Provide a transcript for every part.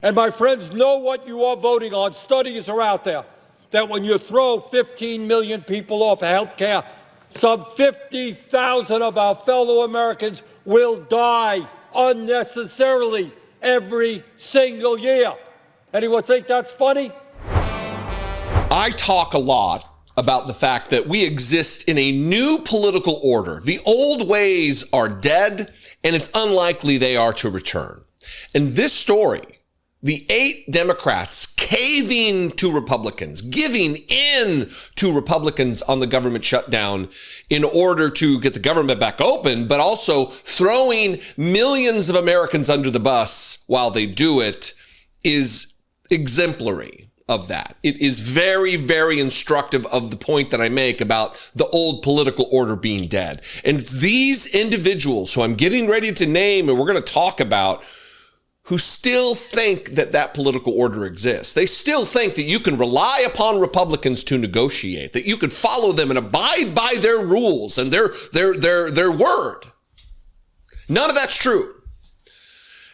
And my friends, know what you are voting on. Studies are out there that when you throw 15 million people off health care, some 50,000 of our fellow Americans will die unnecessarily every single year. Anyone think that's funny? I talk a lot about the fact that we exist in a new political order. The old ways are dead, and it's unlikely they are to return. And this story, the 8 Democrats caving to Republicans, giving in to Republicans on the government shutdown in order to get the government back open, but also throwing millions of Americans under the bus while they do it, is exemplary of that. It is very, very instructive of the point that I make about the old political order being dead. And it's these individuals who I'm getting ready to name and we're going to talk about who still think that that political order exists. They still think that you can rely upon Republicans to negotiate, that you can follow them and abide by their rules and their word. None of that's true.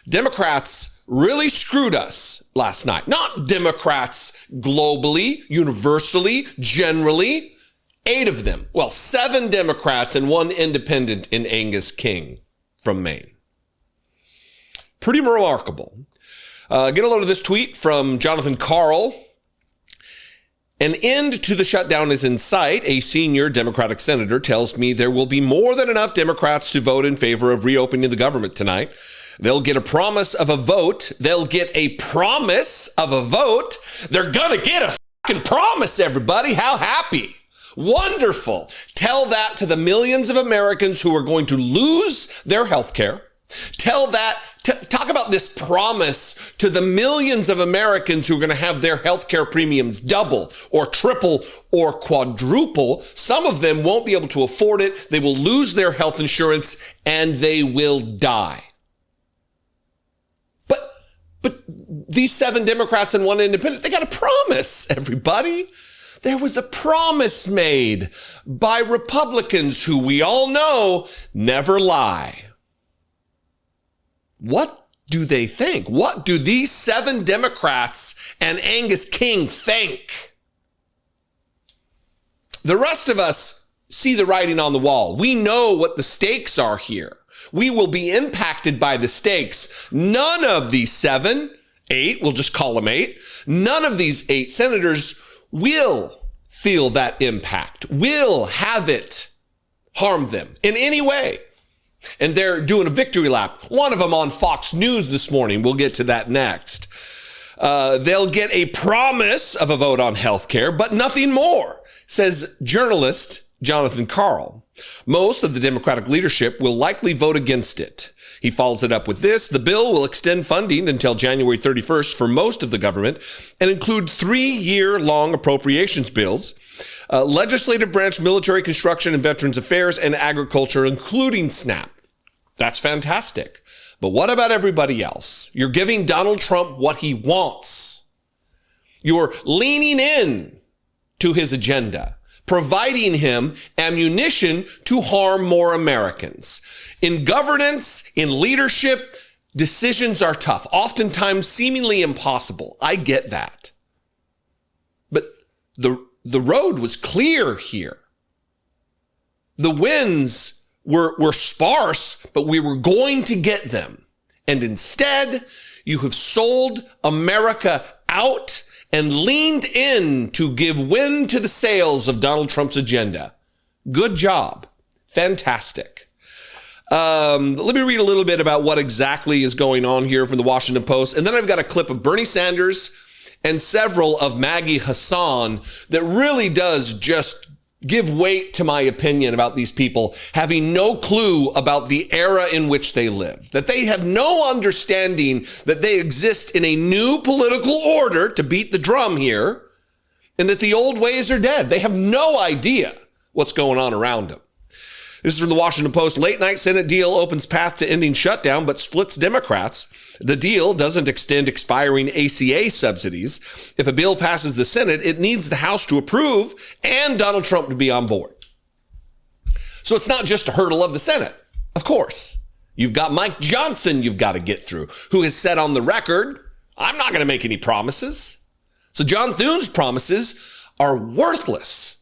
Democrats really screwed us last night. Not Democrats globally, universally, generally. 8 of them. Well, 7 Democrats and 1 independent in Angus King from Maine. Pretty remarkable. Get a load of this tweet from Jonathan Karl. An end to the shutdown is in sight. A senior Democratic senator tells me there will be more than enough Democrats to vote in favor of reopening the government tonight. They'll get a promise of a vote. They'll get a promise of a vote. They're going to get a fucking promise, everybody. How happy. Wonderful. Tell that to the millions of Americans who are going to lose their health care. Tell that, talk about this promise to the millions of Americans who are going to have their healthcare premiums double or triple or quadruple. Some of them won't be able to afford it. They will lose their health insurance and they will die. But these 7 Democrats and 1 independent, they got a promise, everybody. There was a promise made by Republicans who we all know never lie. What do they think? What do these 7 Democrats and Angus King think? The rest of us see the writing on the wall. We know what the stakes are here. We will be impacted by the stakes. None of these 7, 8, we'll just call them 8, none of these 8 senators will feel that impact, will have it harm them in any way. And they're doing a victory lap. One of them on Fox News this morning. We'll get to that next. They'll get a promise of a vote on health care, but nothing more, says journalist Jonathan Karl. Most of the Democratic leadership will likely vote against it. He follows it up with this. The bill will extend funding until January 31st for most of the government and include 3-year-long appropriations bills. Legislative branch, military, construction, and veterans affairs, and agriculture, including SNAP. That's fantastic. But what about everybody else? You're giving Donald Trump what he wants. You're leaning in to his agenda, providing him ammunition to harm more Americans. In governance, in leadership, decisions are tough, oftentimes seemingly impossible. I get that. But the road was clear here. The wins were sparse, but we were going to get them. And instead, you have sold America out and leaned in to give wind to the sails of Donald Trump's agenda. Good job. Fantastic. Let me read a little bit about what exactly is going on here from the Washington Post. And then I've got a clip of Bernie Sanders and several of Maggie Hassan that really does just give weight to my opinion about these people having no clue about the era in which they live, that they have no understanding that they exist in a new political order, to beat the drum here, and that the old ways are dead. They have no idea what's going on around them. This is from the Washington Post. Late night Senate deal opens path to ending shutdown, but splits Democrats. The deal doesn't extend expiring ACA subsidies. If a bill passes the Senate, it needs the House to approve and Donald Trump to be on board. So it's not just a hurdle of the Senate. Of course, you've got Mike Johnson you've got to get through, who has said on the record I'm not going to make any promises. So John Thune's promises are worthless.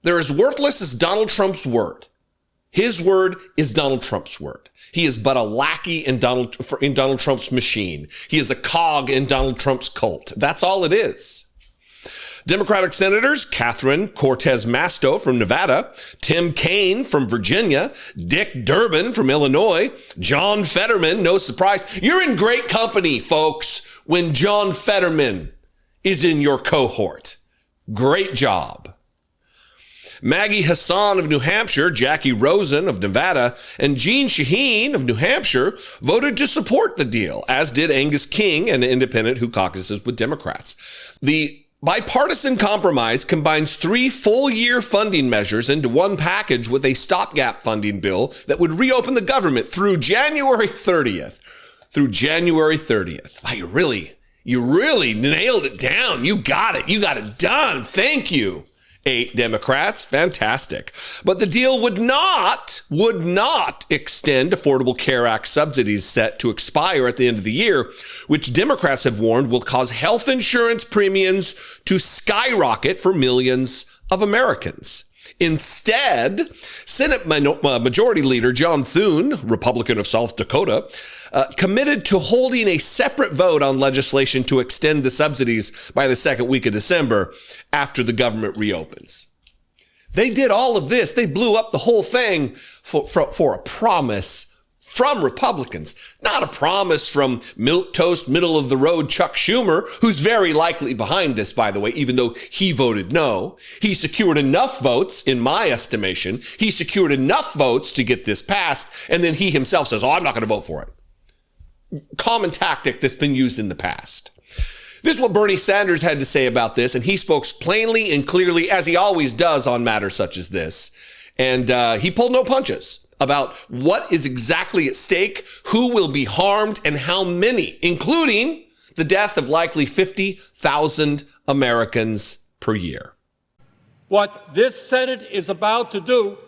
They're as worthless as Donald Trump's word. His word is Donald Trump's word. He is but a lackey in Donald Trump's machine. He is a cog in Donald Trump's cult. That's all it is. Democratic Senators Catherine Cortez Masto from Nevada, Tim Kaine from Virginia, Dick Durbin from Illinois, John Fetterman, no surprise. You're in great company, folks, when John Fetterman is in your cohort. Great job. Maggie Hassan of New Hampshire, Jackie Rosen of Nevada, and Jeanne Shaheen of New Hampshire voted to support the deal, as did Angus King, an independent who caucuses with Democrats. The bipartisan compromise combines 3 full-year funding measures into one package with a stopgap funding bill that would reopen the government through January 30th. Through January 30th. Wow, you really nailed it down. You got it. You got it done. Thank you. 8 Democrats. Fantastic. But the deal would not extend Affordable Care Act subsidies set to expire at the end of the year, which Democrats have warned will cause health insurance premiums to skyrocket for millions of Americans. Instead, Senate Majority Leader John Thune, Republican of South Dakota, committed to holding a separate vote on legislation to extend the subsidies by the second week of December after the government reopens. They did all of this. They blew up the whole thing for a promise from Republicans, not a promise from milquetoast, middle-of-the-road Chuck Schumer, who's very likely behind this, by the way, even though he voted no. He secured enough votes, in my estimation. He secured enough votes to get this passed, and then he himself says, I'm not going to vote for it. Common tactic that's been used in the past. This is what Bernie Sanders had to say about this, and he spoke plainly and clearly, as he always does on matters such as this. And he pulled no punches about what is exactly at stake, who will be harmed, and how many, including the death of likely 50,000 Americans per year. What this Senate is about to do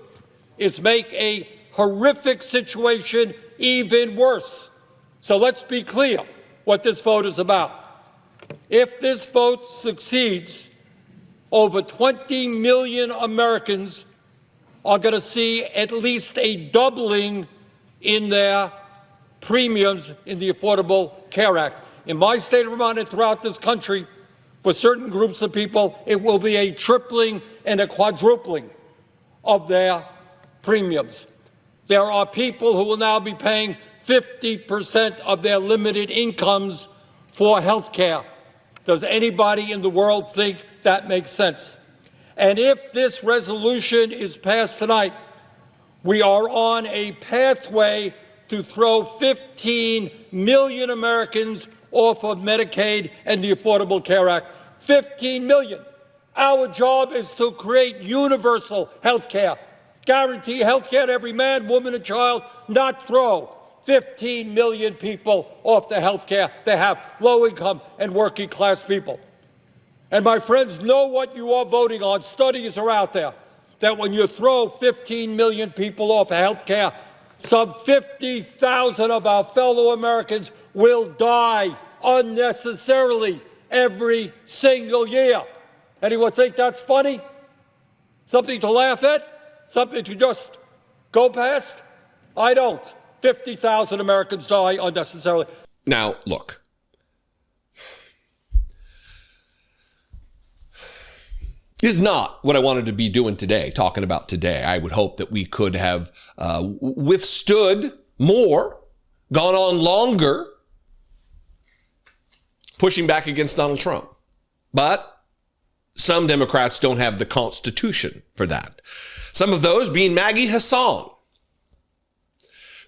is make a horrific situation even worse. So let's be clear what this vote is about. If this vote succeeds, over 20 million Americans are going to see at least a doubling in their premiums in the Affordable Care Act. In my state of Vermont and throughout this country, for certain groups of people, it will be a tripling and a quadrupling of their premiums. There are people who will now be paying 50% of their limited incomes for health care. Does anybody in the world think that makes sense? And if this resolution is passed tonight, we are on a pathway to throw 15 million Americans off of Medicaid and the Affordable Care Act. 15 million. Our job is to create universal health care, guarantee health care to every man, woman, and child, not throw 15 million people off the health care they have, low-income and working-class people. And my friends, know what you are voting on. Studies are out there that when you throw 15 million people off health care, some 50,000 of our fellow Americans will die unnecessarily every single year. Anyone think that's funny? Something to laugh at? Something to just go past? I don't. 50,000 Americans die unnecessarily. Now, look. This is not what I wanted to be doing today, talking about today. I would hope that we could have withstood more, gone on longer, pushing back against Donald Trump. But some Democrats don't have the Constitution for that. Some of those being Maggie Hassan,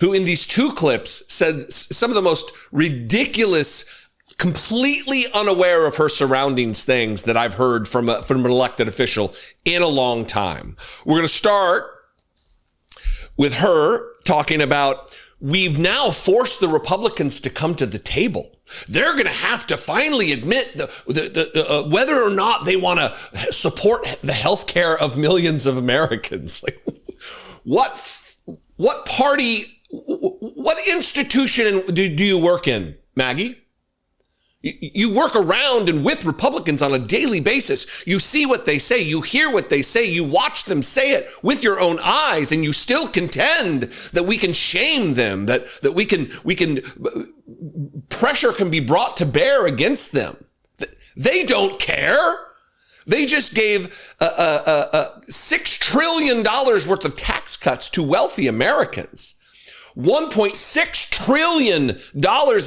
who in these 2 clips said some of the most ridiculous, completely unaware of her surroundings things that I've heard from an elected official in a long time. We're going to start with her talking about, we've now forced the Republicans to come to the table. They're going to have to finally admit whether or not they want to support the health care of millions of Americans. Like, what party, what institution do you work in, Maggie? You work around and with Republicans on a daily basis. You see what they say. You hear what they say. You watch them say it with your own eyes, and you still contend that we can shame them, that we can pressure can be brought to bear against them. They don't care. They just gave $6 trillion worth of tax cuts to wealthy Americans. $1.6 trillion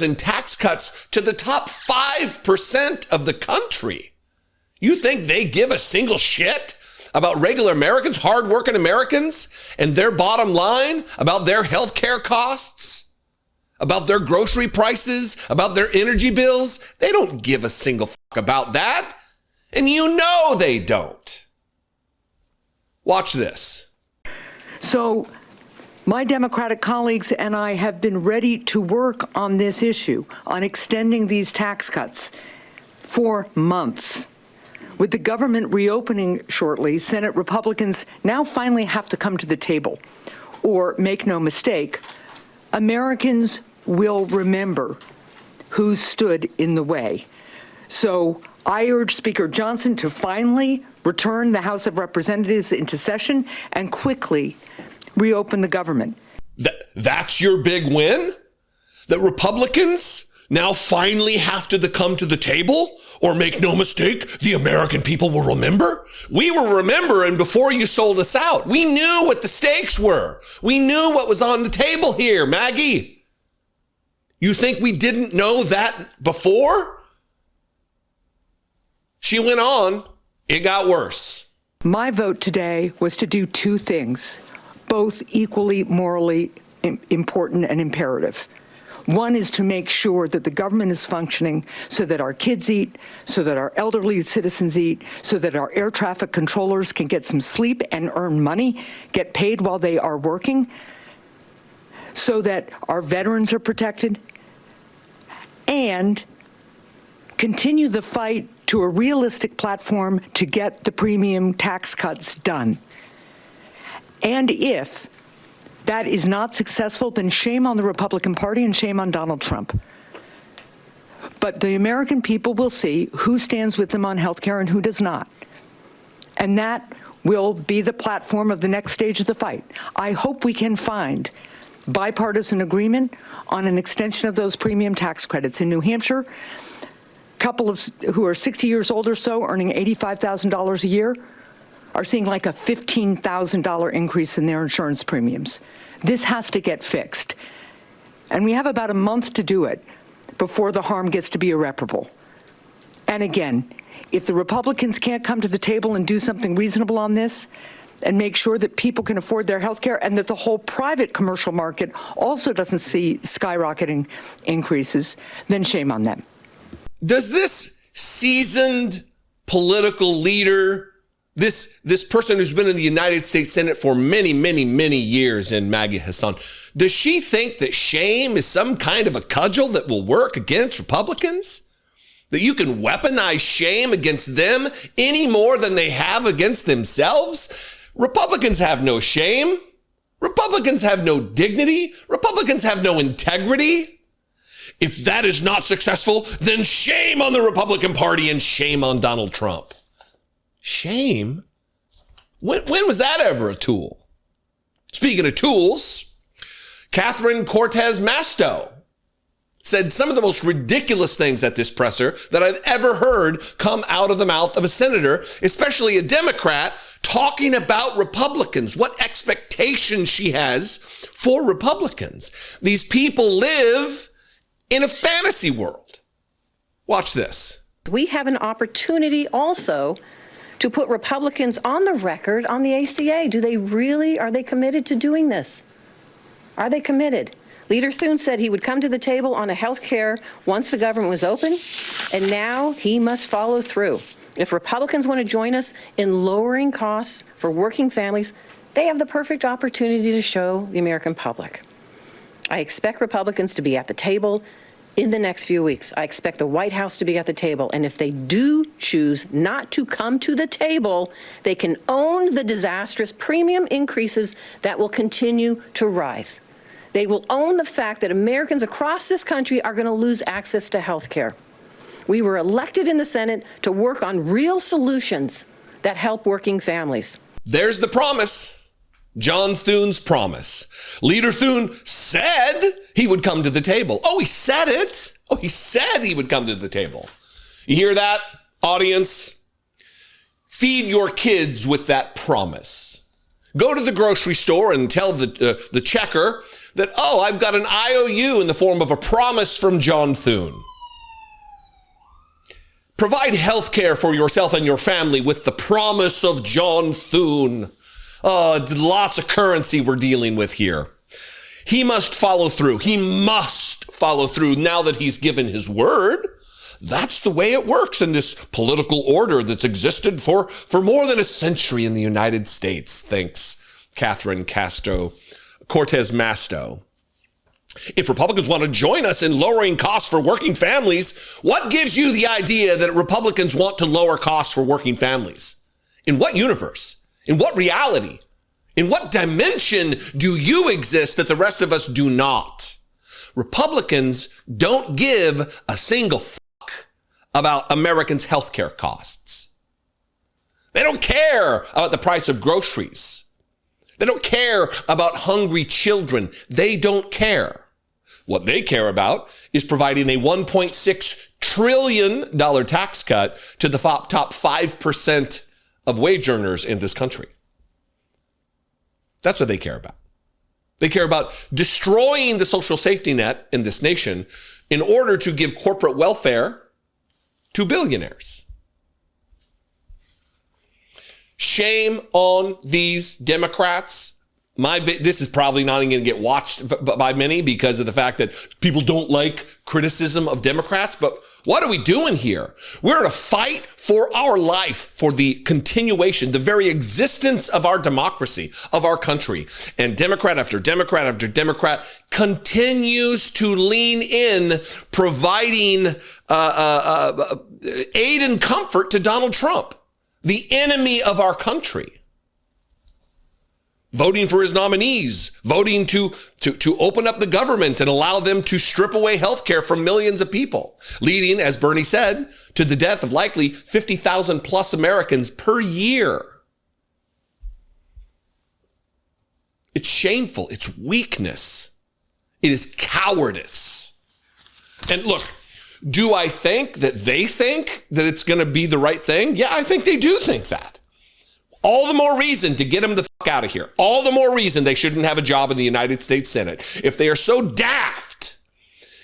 in tax cuts to the top 5% of the country. You think they give a single shit about regular Americans, hardworking Americans, and their bottom line, about their health care costs, about their grocery prices, about their energy bills? They don't give a single fuck about that. And you know they don't. Watch this. So my Democratic colleagues and I have been ready to work on this issue, on extending these tax cuts for months. With the government reopening shortly, Senate Republicans now finally have to come to the table. Or, make no mistake, Americans will remember who stood in the way. So I urge Speaker Johnson to finally return the House of Representatives into session and quickly reopen the government. That's your big win? That Republicans now finally have to come to the table? Or make no mistake, the American people will remember? We were remembering before you sold us out. We knew what the stakes were. We knew what was on the table here, Maggie. You think we didn't know that before? She went on. It got worse. My vote today was to do two things, both equally morally important and imperative. One is to make sure that the government is functioning so that our kids eat, so that our elderly citizens eat, so that our air traffic controllers can get some sleep and earn money, get paid while they are working, so that our veterans are protected, and continue the fight to a realistic platform to get the premium tax cuts done. And if that is not successful, then shame on the Republican Party and shame on Donald Trump. But the American people will see who stands with them on health care and who does not. And that will be the platform of the next stage of the fight. I hope we can find bipartisan agreement on an extension of those premium tax credits. In New Hampshire, couples who are 60 years old or so, earning $85,000 a year, are seeing like a $15,000 increase in their insurance premiums. This has to get fixed. And we have about a month to do it before the harm gets to be irreparable. And again, if the Republicans can't come to the table and do something reasonable on this and make sure that people can afford their health care and that the whole private commercial market also doesn't see skyrocketing increases, then shame on them. Does this seasoned political leader, this person who's been in the United States Senate for many, many, many years, in Maggie Hassan, does she think that shame is some kind of a cudgel that will work against Republicans? That you can weaponize shame against them any more than they have against themselves? Republicans have no shame. Republicans have no dignity. Republicans have no integrity. If that is not successful, then shame on the Republican Party and shame on Donald Trump. Shame? When was that ever a tool? Speaking of tools, Catherine Cortez Masto said some of the most ridiculous things at this presser that I've ever heard come out of the mouth of a senator, especially a Democrat, talking about Republicans, what expectations she has for Republicans. These people live in a fantasy world. Watch this. We have an opportunity also to put Republicans on the record on the ACA. Are they committed to doing this? Are they committed? Leader Thune said he would come to the table on a health care once the government was open, and now he must follow through. If Republicans want to join us in lowering costs for working families, they have the perfect opportunity to show the American public. I expect Republicans to be at the table in the next few weeks. I expect the White House to be at the table. And if they do choose not to come to the table, they can own the disastrous premium increases that will continue to rise. They will own the fact that Americans across this country are going to lose access to health care. We were elected in the Senate to work on real solutions that help working families. There's the promise. John Thune's promise. Leader Thune said he would come to the table. Oh, he said it. Oh, he said he would come to the table. You hear that, audience? Feed your kids with that promise. Go to the grocery store and tell the checker that, oh, I've got an IOU in the form of a promise from John Thune. Provide health care for yourself and your family with the promise of John Thune. Lots of currency we're dealing with here. He must follow through. He must follow through now that he's given his word. That's the way it works in this political order that's existed for more than a century in the United States, thinks Catherine Cortez Masto. If Republicans want to join us in lowering costs for working families, what gives you the idea that Republicans want to lower costs for working families? In what universe? In what reality? In what dimension do you exist that the rest of us do not? Republicans don't give a single fuck about Americans' healthcare costs. They don't care about the price of groceries. They don't care about hungry children. They don't care. What they care about is providing a $1.6 trillion tax cut to the top 5% of wage earners in this country. That's what they care about. They care about destroying the social safety net in this nation in order to give corporate welfare to billionaires. Shame on these Democrats. This is probably not even going to get watched by many because of the fact that people don't like criticism of Democrats. But what are we doing here? We're in a fight for our life, for the continuation, the very existence of our democracy, of our country. And Democrat after Democrat after Democrat continues to lean in, providing aid and comfort to Donald Trump, the enemy of our country. Voting for his nominees, voting to open up the government and allow them to strip away health care from millions of people, leading, as Bernie said, to the death of likely 50,000 plus Americans per year. It's shameful. It's weakness. It is cowardice. And look, do I think that they think that it's going to be the right thing? Yeah, I think they do think that. All the more reason to get them the fuck out of here. All the more reason they shouldn't have a job in the United States Senate. If they are so daft,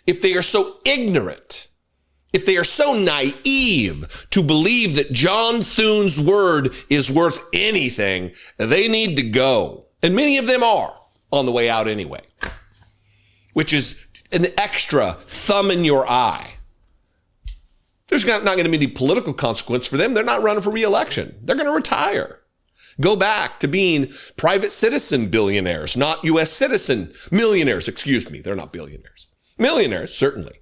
if they are so ignorant, if they are so naive to believe that John Thune's word is worth anything, they need to go. And many of them are on the way out anyway, which is an extra thumb in your eye. There's not going to be any political consequence for them. They're not running for re-election. They're going to retire. Go back to being private citizen billionaires, not U.S. citizen millionaires. Excuse me, they're not billionaires. Millionaires, certainly.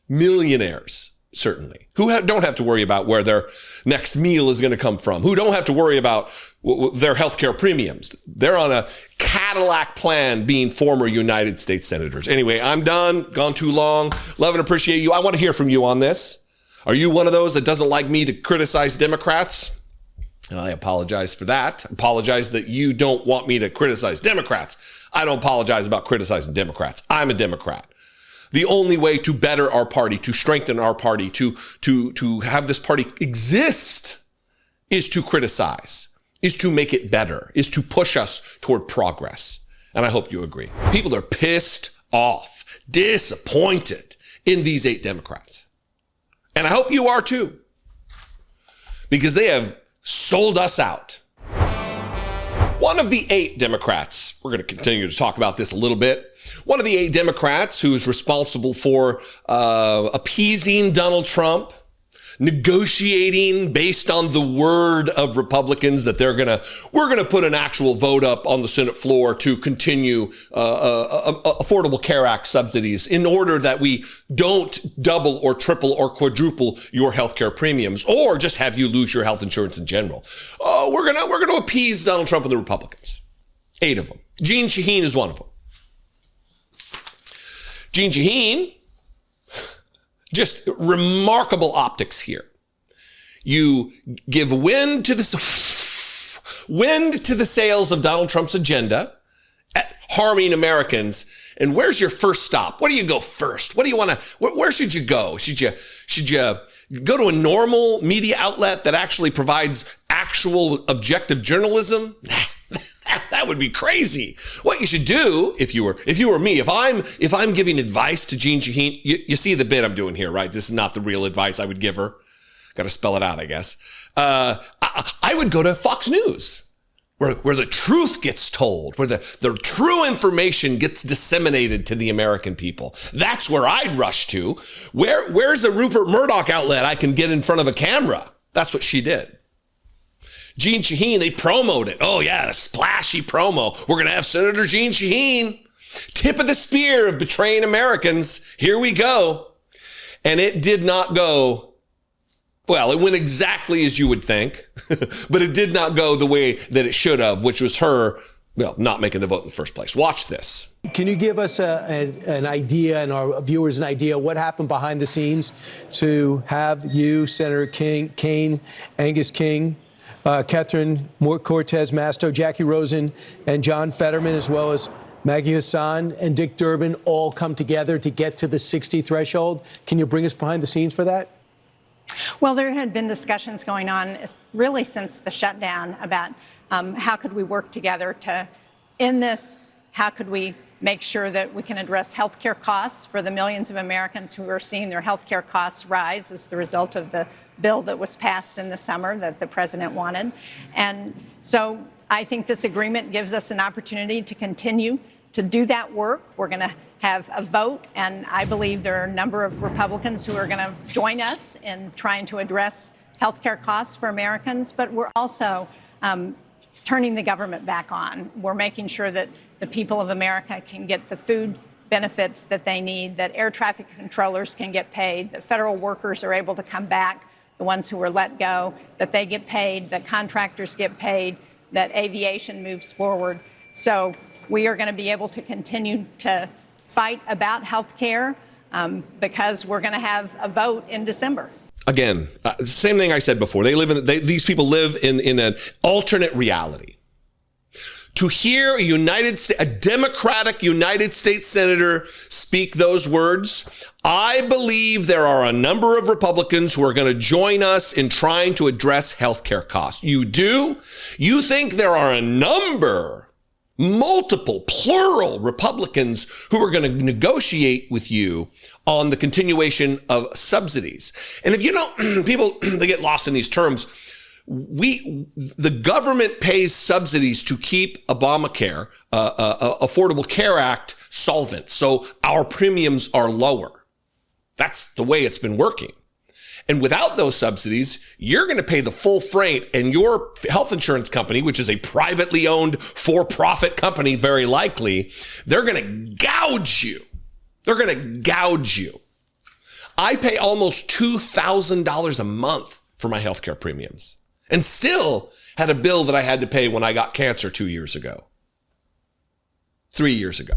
Millionaires, certainly. Who don't have to worry about where their next meal is going to come from. Who don't have to worry about their healthcare premiums. They're on a Cadillac plan being former United States senators. Anyway, I'm done. Gone too long. Love and appreciate you. I want to hear from you on this. Are you one of those that doesn't like me to criticize Democrats? I apologize for that. I apologize that you don't want me to criticize Democrats. I don't apologize about criticizing Democrats. I'm a Democrat. The only way to better our party, to strengthen our party, to have this party exist is to criticize, is to make it better, is to push us toward progress. And I hope you agree. People are pissed off, disappointed in these 8 Democrats. And I hope you are too, because they have sold us out. One of the 8 Democrats, we're going to continue to talk about this a little bit. One of the 8 Democrats who is responsible for appeasing Donald Trump, negotiating based on the word of Republicans that we're going to put an actual vote up on the Senate floor to continue Affordable Care Act subsidies in order that we don't double or triple or quadruple your health care premiums or just have you lose your health insurance in general. We're going to appease Donald Trump and the Republicans. 8 of them. Jeanne Shaheen is one of them. Jeanne Shaheen Just remarkable optics here. You give wind to the sails of Donald Trump's agenda, harming Americans. And where's your first stop? Where do you go first? What do you want to, where should you go? Should you go to a normal media outlet that actually provides actual objective journalism? That would be crazy. What you should do, if you were me, if I'm giving advice to Jeanne Shaheen, you see the bit I'm doing here, right? This is not the real advice I would give her. Got to spell it out, I guess. I would go to Fox News, where the truth gets told, where the true information gets disseminated to the American people. That's where I'd rush to. Where's a Rupert Murdoch outlet I can get in front of a camera? That's what she did. Jeanne Shaheen, they promoted it. Oh yeah, a splashy promo. We're going to have Senator Jeanne Shaheen. Tip of the spear of betraying Americans. Here we go. And it did not go, well, it went exactly as you would think, but it did not go the way that it should have, which was her, well, not making the vote in the first place. Watch this. Can you give us an idea, and our viewers an idea, what happened behind the scenes to have you, Senator Kaine, Angus King, Catherine Cortez Masto, Jackie Rosen, and John Fetterman, as well as Maggie Hassan and Dick Durbin, all come together to get to the 60 threshold? Can you bring us behind the scenes for that? Well, there had been discussions going on really since the shutdown about how could we work together to end this? How could we make sure that we can address health care costs for the millions of Americans who are seeing their health care costs rise as the result of the bill that was passed in the summer that the president wanted. And so I think this agreement gives us an opportunity to continue to do that work. We're going to have a vote, and I believe there are a number of Republicans who are going to join us in trying to address health care costs for Americans, but we're also turning the government back on. We're making sure that the people of America can get the food benefits that they need, that air traffic controllers can get paid, that federal workers are able to come back, the ones who were let go, that they get paid, that contractors get paid, that aviation moves forward. So we are going to be able to continue to fight about health care because we're going to have a vote in December. Again, same thing I said before. These people live in an alternate reality. To hear a Democratic United States Senator speak those words, I believe there are a number of Republicans who are going to join us in trying to address healthcare costs. You do? You think there are a number, multiple, plural Republicans who are going to negotiate with you on the continuation of subsidies. And if you don't, people, they get lost in these terms. The government pays subsidies to keep Obamacare, Affordable Care Act, solvent. So our premiums are lower. That's the way it's been working. And without those subsidies, you're going to pay the full freight, and your health insurance company, which is a privately owned for-profit company, very likely, they're going to gouge you. They're going to gouge you. I pay almost $2,000 a month for my healthcare premiums, and still had a bill that I had to pay when I got cancer 2 years ago, 3 years ago.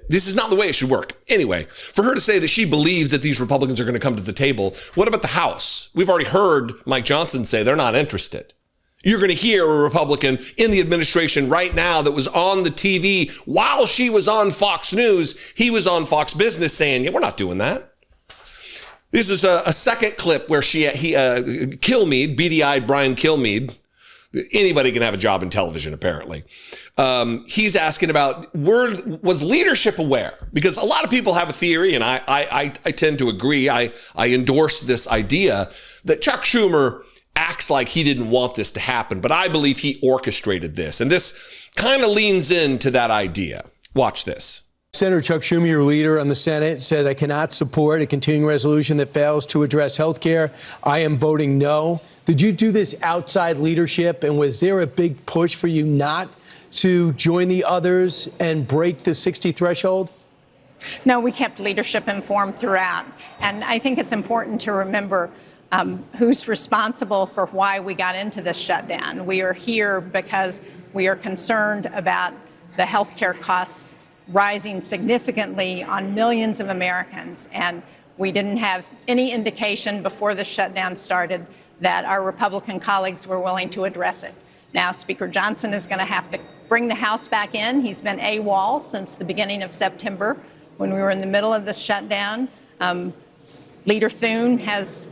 This is not the way it should work. Anyway, for her to say that she believes that these Republicans are going to come to the table, what about the House? We've already heard Mike Johnson say they're not interested. You're going to hear a Republican in the administration right now that was on the TV while she was on Fox News. He was on Fox Business saying, yeah, we're not doing that. This is a second clip where Kilmeade, beady-eyed Brian Kilmeade, anybody can have a job in television, apparently. He's asking about, was leadership aware? Because a lot of people have a theory, and I tend to agree. I endorse this idea that Chuck Schumer acts like he didn't want this to happen, but I believe he orchestrated this. And this kind of leans into that idea. Watch this. Senator Chuck Schumer, your leader on the Senate, said, I cannot support a continuing resolution that fails to address health care. I am voting no. Did you do this outside leadership, and was there a big push for you not to join the others and break the 60 threshold? No, we kept leadership informed throughout. And I think it's important to remember who's responsible for why we got into this shutdown. We are here because we are concerned about the health care costs rising significantly on millions of Americans. And we didn't have any indication before the shutdown started that our Republican colleagues were willing to address it. Now, Speaker Johnson is going to have to bring the House back in. He's been AWOL since the beginning of September when we were in the middle of the shutdown. Leader Thune has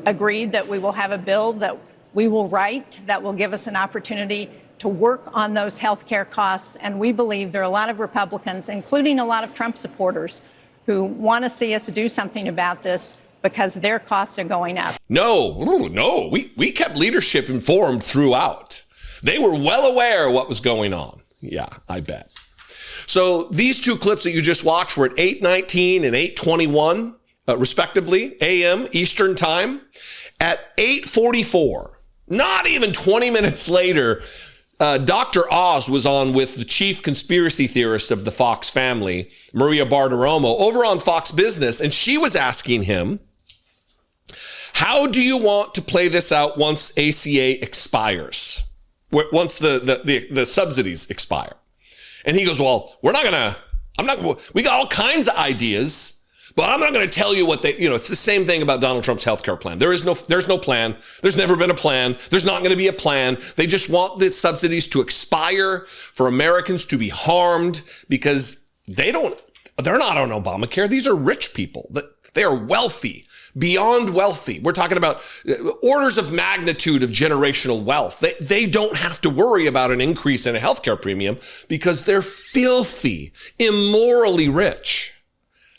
agreed that we will have a bill that we will write that will give us an opportunity to work on those health care costs. And we believe there are a lot of Republicans, including a lot of Trump supporters, who want to see us do something about this because their costs are going up. No. We kept leadership informed throughout. They were well aware of what was going on. Yeah, I bet. So these two clips that you just watched were at 8:19 and 8:21, respectively, a.m. Eastern Time. At 8:44, not even 20 minutes later, Dr. Oz was on with the chief conspiracy theorist of the Fox family, Maria Bartiromo, over on Fox Business, and she was asking him, how do you want to play this out once ACA expires? Once the subsidies expire? And he goes, well, we got all kinds of ideas, but I'm not going to tell you what it's the same thing about Donald Trump's healthcare plan. There's no plan. There's never been a plan. There's not going to be a plan. They just want the subsidies to expire for Americans to be harmed because they're not on Obamacare. These are rich people. They are wealthy, beyond wealthy. We're talking about orders of magnitude of generational wealth. They don't have to worry about an increase in a healthcare premium because they're filthy, immorally rich.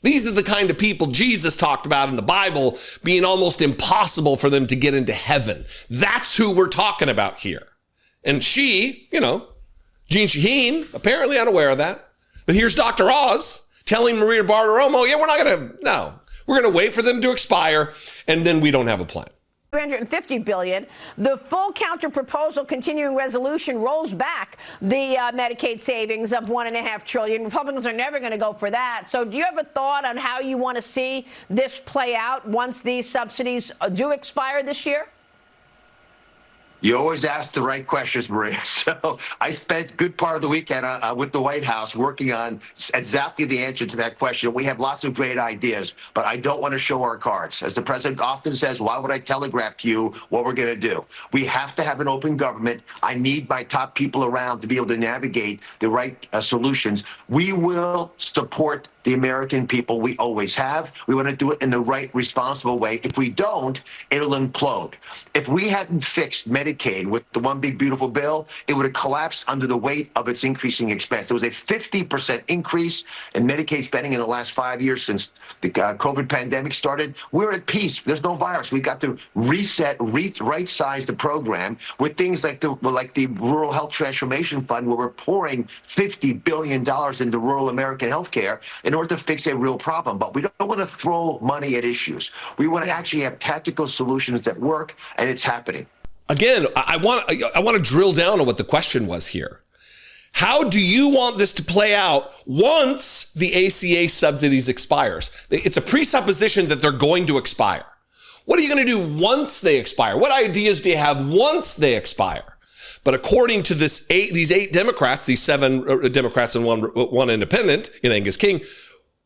These are the kind of people Jesus talked about in the Bible being almost impossible for them to get into heaven. That's who we're talking about here. And she, Jeanne Shaheen, apparently unaware of that. But here's Dr. Oz telling Maria Bartiromo, we're going to wait for them to expire, and then we don't have a plan. $350 billion. The full counter proposal continuing resolution rolls back the Medicaid savings of $1.5 trillion. Republicans are never going to go for that. So do you have a thought on how you want to see this play out once these subsidies do expire this year? You always ask the right questions, Maria. So I spent a good part of the weekend with the White House working on exactly the answer to that question. We have lots of great ideas, but I don't want to show our cards. As the president often says, why would I telegraph to you what we're going to do? We have to have an open government. I need my top people around to be able to navigate the right solutions. We will support the American people. We always have. We want to do it in the right, responsible way. If we don't, it'll implode. If we hadn't fixed Medicaid with the one big beautiful bill, it would have collapsed under the weight of its increasing expense. There was a 50% increase in Medicaid spending in the last 5 years since the COVID pandemic started. We're at peace. There's no virus. We got to reset, right-size the program with things like the Rural Health Transformation Fund, where we're pouring $50 billion into rural American health care in order to fix a real problem. But we don't want to throw money at issues. We want to actually have tactical solutions that work, and it's happening. Again, I want to drill down on what the question was here. How do you want this to play out once the ACA subsidies expires? It's a presupposition that they're going to expire. What are you going to do once they expire? What ideas do you have once they expire? But according to these eight Democrats, these 7 Democrats and one independent in Angus King,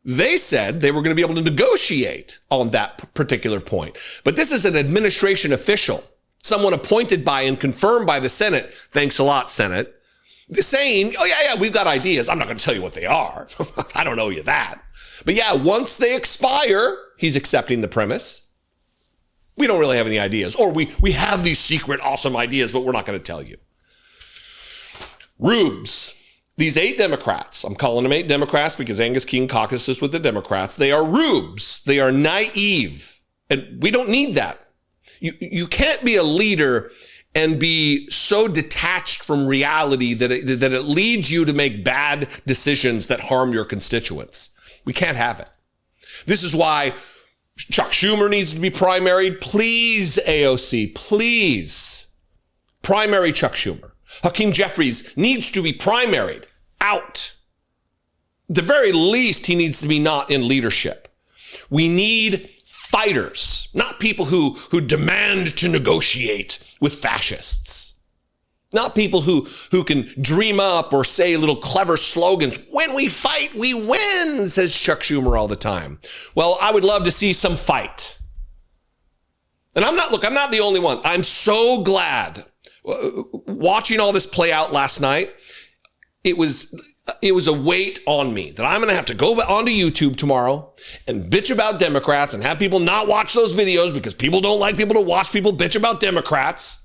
they said they were going to be able to negotiate on that particular point. But this is an administration official, someone appointed by and confirmed by the Senate. Thanks a lot, Senate. Saying, oh, yeah, we've got ideas. I'm not going to tell you what they are. I don't owe you that. But yeah, once they expire, he's accepting the premise. We don't really have any ideas. Or we have these secret, awesome ideas, but we're not going to tell you. Rubes. These 8 Democrats, I'm calling them 8 Democrats because Angus King caucuses with the Democrats. They are rubes. They are naive. And we don't need that. You can't be a leader and be so detached from reality that it leads you to make bad decisions that harm your constituents. We can't have it. This is why Chuck Schumer needs to be primaried. Please, AOC, please. Primary Chuck Schumer. Hakeem Jeffries needs to be primaried out. At the very least, he needs to be not in leadership. We need fighters, not people who demand to negotiate with fascists. Not people who can dream up or say little clever slogans. When we fight, we win, says Chuck Schumer all the time. Well, I would love to see some fight. And I'm not the only one. I'm so glad watching all this play out last night. It was a weight on me that I'm going to have to go onto YouTube tomorrow and bitch about Democrats and have people not watch those videos because people don't like people to watch people bitch about Democrats.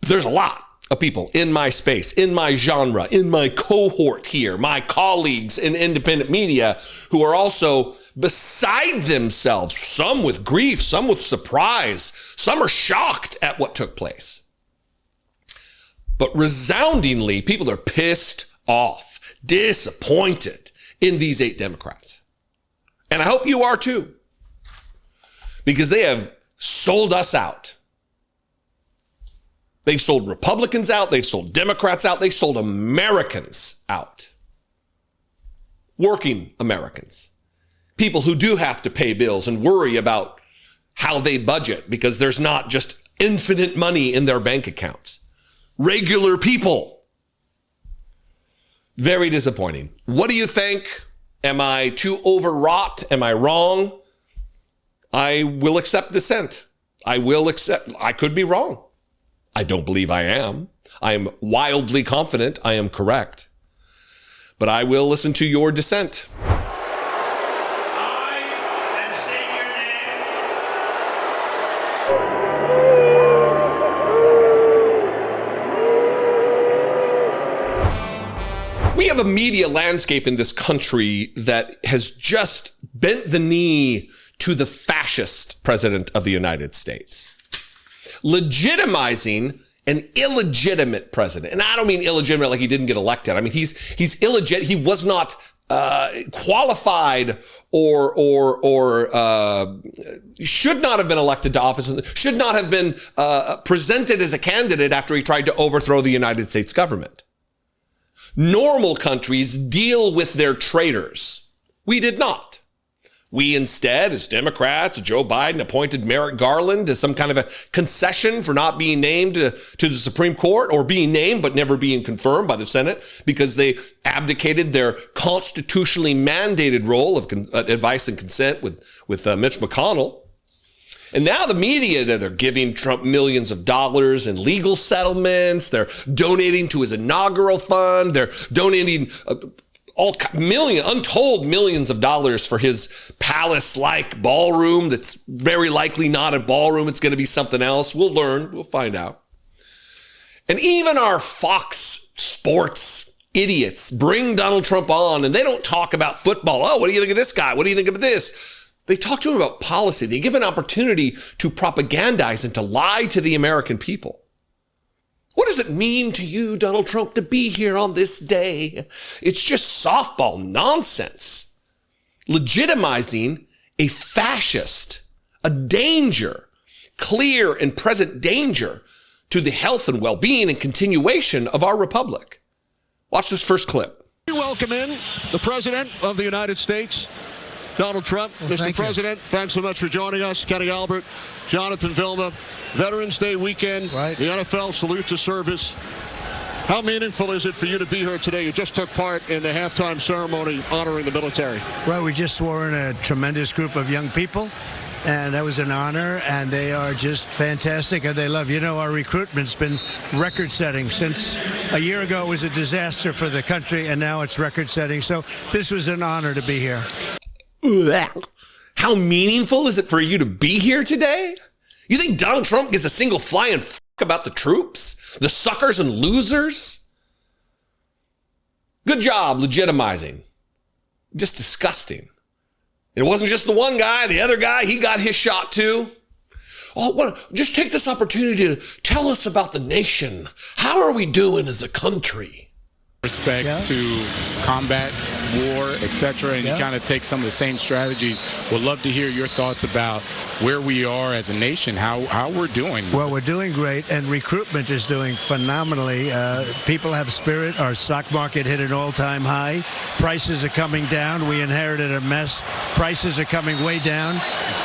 There's a lot of people in my space, in my genre, in my cohort here, my colleagues in independent media who are also beside themselves, some with grief, some with surprise, some are shocked at what took place. But resoundingly, people are pissed off, disappointed in these 8 Democrats. And I hope you are too, because they have sold us out. They've sold Republicans out. They've sold Democrats out. They've sold Americans out. Working Americans. People who do have to pay bills and worry about how they budget because there's not just infinite money in their bank accounts. Regular people. Very disappointing. What do you think? Am I too overwrought? Am I wrong? I will accept dissent. I could be wrong. I don't believe I am. I am wildly confident I am correct. But I will listen to your dissent. I am saying your name. We have a media landscape in this country that has just bent the knee to the fascist president of the United States, legitimizing an illegitimate president. And I don't mean illegitimate like he didn't get elected. I mean, he's illegitimate. He was not qualified or should not have been elected to office, should not have been presented as a candidate after he tried to overthrow the United States government. Normal countries deal with their traitors. We did not. We instead, as Democrats, Joe Biden appointed Merrick Garland as some kind of a concession for not being named to the Supreme Court, or being named but never being confirmed by the Senate because they abdicated their constitutionally mandated role of advice and consent with Mitch McConnell. And now the media, they're giving Trump millions of dollars in legal settlements. They're donating to his inaugural fund. They're donating untold millions of dollars for his palace-like ballroom that's very likely not a ballroom. It's going to be something else. We'll learn. We'll find out. And even our Fox Sports idiots bring Donald Trump on, and they don't talk about football. Oh, what do you think of this guy? What do you think of this? They talk to him about policy. They give an opportunity to propagandize and to lie to the American people. What does it mean to you, Donald Trump, to be here on this day? It's just softball nonsense. Legitimizing a fascist, a danger, clear and present danger to the health and well-being and continuation of our republic. Watch this first clip. We welcome in the President of the United States, Donald Trump. Well, Mr. President, thanks so much for joining us. Kenny Albert, Jonathan Vilma. Veterans Day weekend, right. The NFL salute to service. How meaningful is it for you to be here today? You just took part in the halftime ceremony honoring the military. Well, we just swore in a tremendous group of young people, and that was an honor, and they are just fantastic, and they love, our recruitment's been record-setting. Since a year ago, it was a disaster for the country, and now it's record-setting. So this was an honor to be here. How meaningful is it for you to be here today? You think Donald Trump gives a single flying f*** about the troops, the suckers and losers? Good job legitimizing. Just disgusting. It wasn't just the one guy, the other guy, he got his shot too. Just take this opportunity to tell us about the nation. How are we doing as a country? Respects to combat, war, etc., and you kind of take some of the same strategies. Would love to hear your thoughts about where we are as a nation, how we're doing. Well, we're doing great, and recruitment is doing phenomenally. People have spirit. Our stock market hit an all-time high. Prices are coming down. We inherited a mess. Prices are coming way down.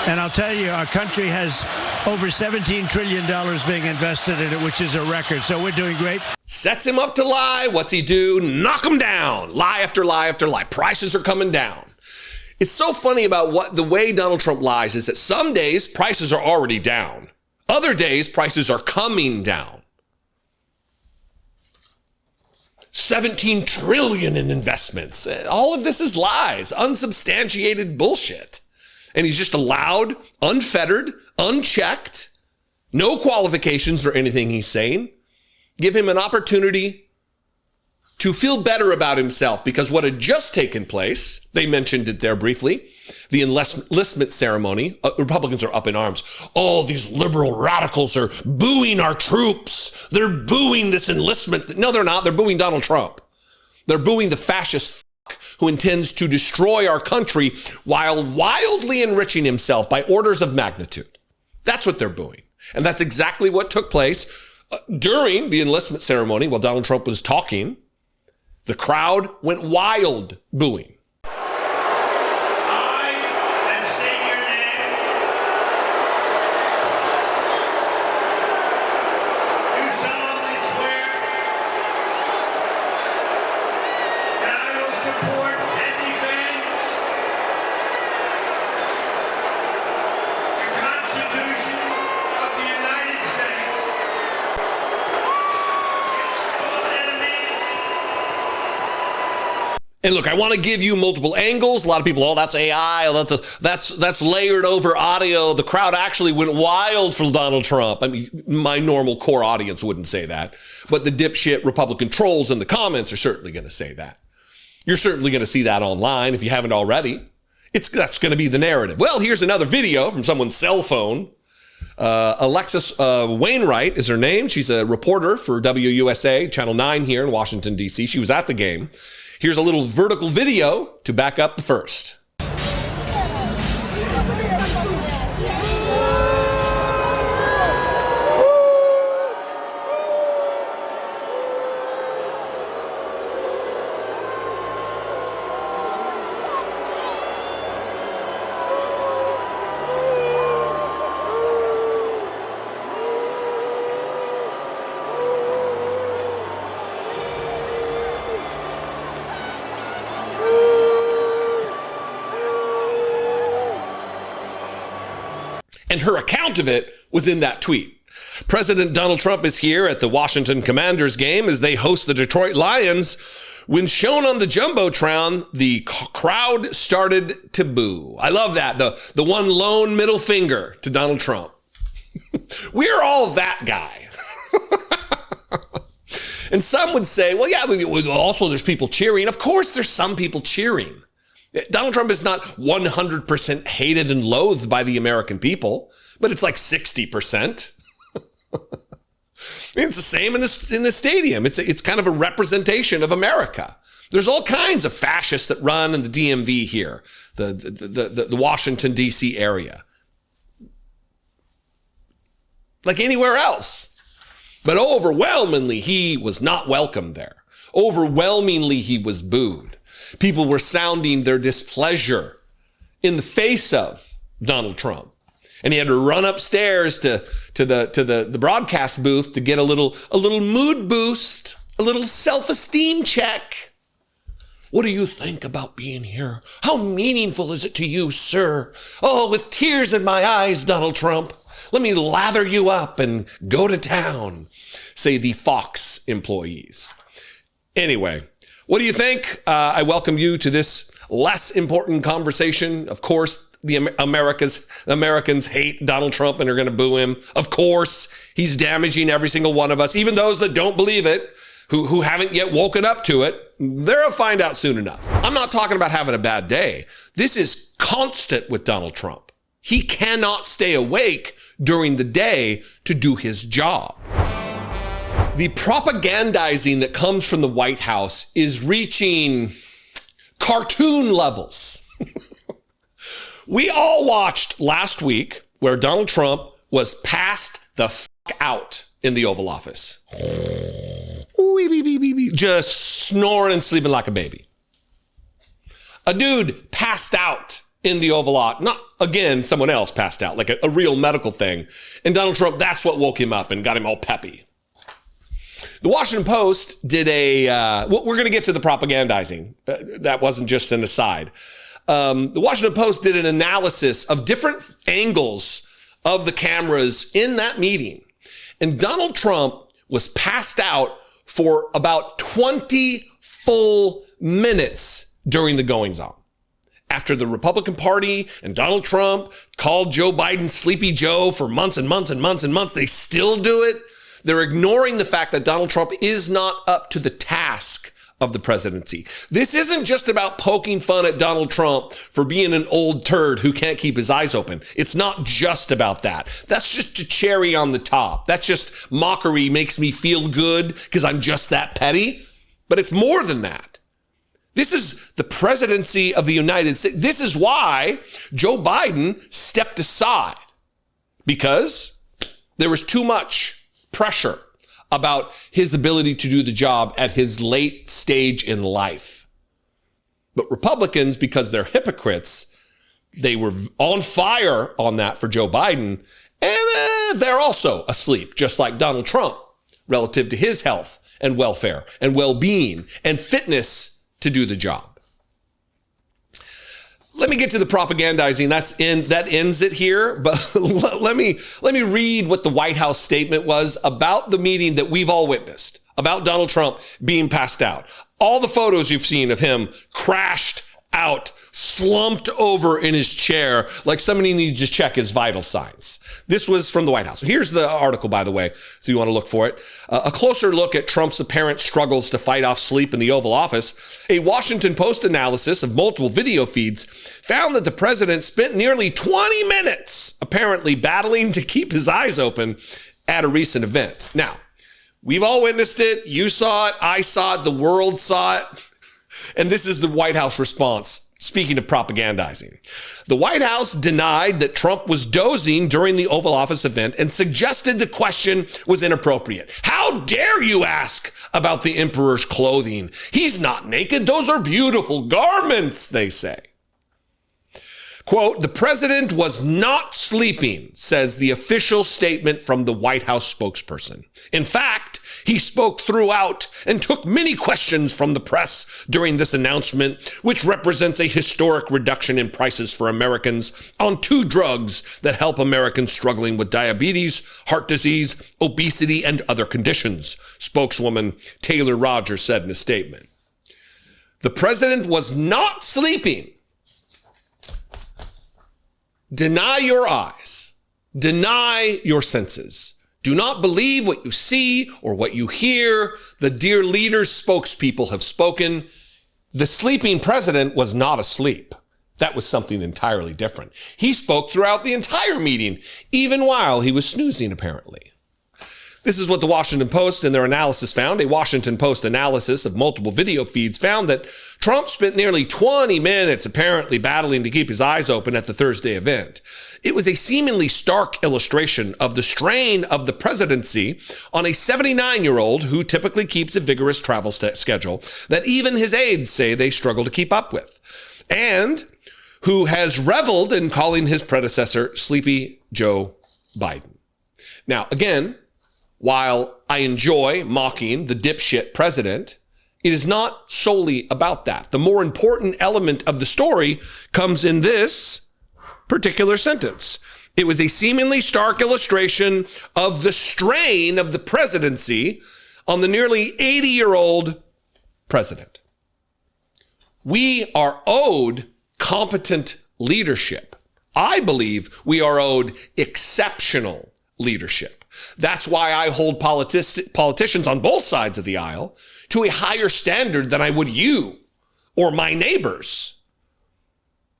And I'll tell you, our country has over $17 trillion being invested in it, which is a record. So we're doing great. Sets him up to lie. What's he do? Knock him down. Lie after lie after lie. Prices are coming down. It's so funny about the way Donald Trump lies is that some days prices are already down. Other days prices are coming down. 17 trillion in investments. All of this is lies, unsubstantiated bullshit. And he's just allowed, unfettered, unchecked, no qualifications for anything he's saying. Give him an opportunity to feel better about himself, because what had just taken place, they mentioned it there briefly, the enlistment ceremony, Republicans are up in arms. Oh, these liberal radicals are booing our troops. They're booing this enlistment. No, they're not. They're booing Donald Trump. They're booing the fascist who intends to destroy our country while wildly enriching himself by orders of magnitude. That's what they're booing. And that's exactly what took place during the enlistment ceremony while Donald Trump was talking. The crowd went wild booing. I, and say your name, do solemnly swear that I will support and defend the Constitution of the United States against all enemies. And look, I want to give you multiple angles. A lot of people, oh, that's AI. Oh, that's layered over audio. The crowd actually went wild for Donald Trump. I mean, my normal core audience wouldn't say that, but the dipshit Republican trolls in the comments are certainly going to say that. You're certainly going to see that online if you haven't already. That's going to be the narrative. Well, here's another video from someone's cell phone. Alexis Wainwright is her name. She's a reporter for WUSA, Channel 9 here in Washington, D.C. She was at the game. Here's a little vertical video to back up the first. And her account of it was in that tweet. President Donald Trump is here at the Washington Commanders game as they host the Detroit Lions. When shown on the Jumbotron, the crowd started to boo. I love that. The one lone middle finger to Donald Trump. We're all that guy. And some would say, well, yeah, also there's people cheering. Of course, there's some people cheering. Donald Trump is not 100% hated and loathed by the American people, but it's like 60%. It's the same in the stadium. It's kind of a representation of America. There's all kinds of fascists that run in the DMV here, the Washington, D.C. area. Like anywhere else. But overwhelmingly, he was not welcome there. Overwhelmingly, he was booed. People were sounding their displeasure in the face of Donald Trump. And he had to run upstairs to the broadcast booth to get a little mood boost, a little self-esteem check. What do you think about being here? How meaningful is it to you, sir? Oh, with tears in my eyes, Donald Trump. Let me lather you up and go to town, say the Fox employees. Anyway, what do you think? I welcome you to this less important conversation. Of course, the Americans hate Donald Trump and are going to boo him. Of course, he's damaging every single one of us, even those that don't believe it, who haven't yet woken up to it. They'll find out soon enough. I'm not talking about having a bad day. This is constant with Donald Trump. He cannot stay awake during the day to do his job. The propagandizing that comes from the White House is reaching cartoon levels. We all watched last week where Donald Trump was passed the f*** out in the Oval Office. Just snoring and sleeping like a baby. A dude passed out in the Oval Office. Not, again, someone else passed out, like a real medical thing. And Donald Trump, that's what woke him up and got him all peppy. The Washington Post did we're going to get to the propagandizing. That wasn't just an aside. The Washington Post did an analysis of different angles of the cameras in that meeting. And Donald Trump was passed out for about 20 full minutes during the goings-on. After the Republican Party and Donald Trump called Joe Biden Sleepy Joe for months and months and months and months, they still do it. They're ignoring the fact that Donald Trump is not up to the task of the presidency. This isn't just about poking fun at Donald Trump for being an old turd who can't keep his eyes open. It's not just about that. That's just a cherry on the top. That's just mockery, makes me feel good because I'm just that petty. But it's more than that. This is the presidency of the United States. This is why Joe Biden stepped aside, because there was too much pressure about his ability to do the job at his late stage in life. But Republicans, because they're hypocrites, they were on fire on that for Joe Biden, and they're also asleep, just like Donald Trump, relative to his health and welfare and well-being and fitness to do the job. Let me get to the propagandizing. That ends it here. But let me read what the White House statement was about the meeting that we've all witnessed, about Donald Trump being passed out. All the photos you've seen of him crashed out, slumped over in his chair, like somebody needs to check his vital signs. This was from the White House. Here's the article, by the way, so you want to look for it. A closer look at Trump's apparent struggles to fight off sleep in the Oval Office. A Washington Post analysis of multiple video feeds found that the president spent nearly 20 minutes apparently battling to keep his eyes open at a recent event. Now, we've all witnessed it. You saw it. I saw it. The world saw it. And this is the White House response, speaking of propagandizing. The White House denied that Trump was dozing during the Oval Office event and suggested the question was inappropriate. How dare you ask about the emperor's clothing? He's not naked. Those are beautiful garments, they say. Quote, the president was not sleeping, says the official statement from the White House spokesperson. In fact, he spoke throughout and took many questions from the press during this announcement, which represents a historic reduction in prices for Americans on 2 drugs that help Americans struggling with diabetes, heart disease, obesity, and other conditions, spokeswoman Taylor Rogers said in a statement. The president was not sleeping. Deny your eyes. Deny your senses. Do not believe what you see or what you hear. The dear leader's spokespeople have spoken. The sleeping president was not asleep. That was something entirely different. He spoke throughout the entire meeting, even while he was snoozing, apparently. This is what the Washington Post in their analysis found. A Washington Post analysis of multiple video feeds found that Trump spent nearly 20 minutes apparently battling to keep his eyes open at the Thursday event. It was a seemingly stark illustration of the strain of the presidency on a 79-year-old who typically keeps a vigorous travel schedule that even his aides say they struggle to keep up with, and who has reveled in calling his predecessor Sleepy Joe Biden. Now, again, while I enjoy mocking the dipshit president, it is not solely about that. The more important element of the story comes in this particular sentence. It was a seemingly stark illustration of the strain of the presidency on the nearly 80-year-old president. We are owed competent leadership. I believe we are owed exceptional leadership. That's why I hold politicians on both sides of the aisle to a higher standard than I would you or my neighbors.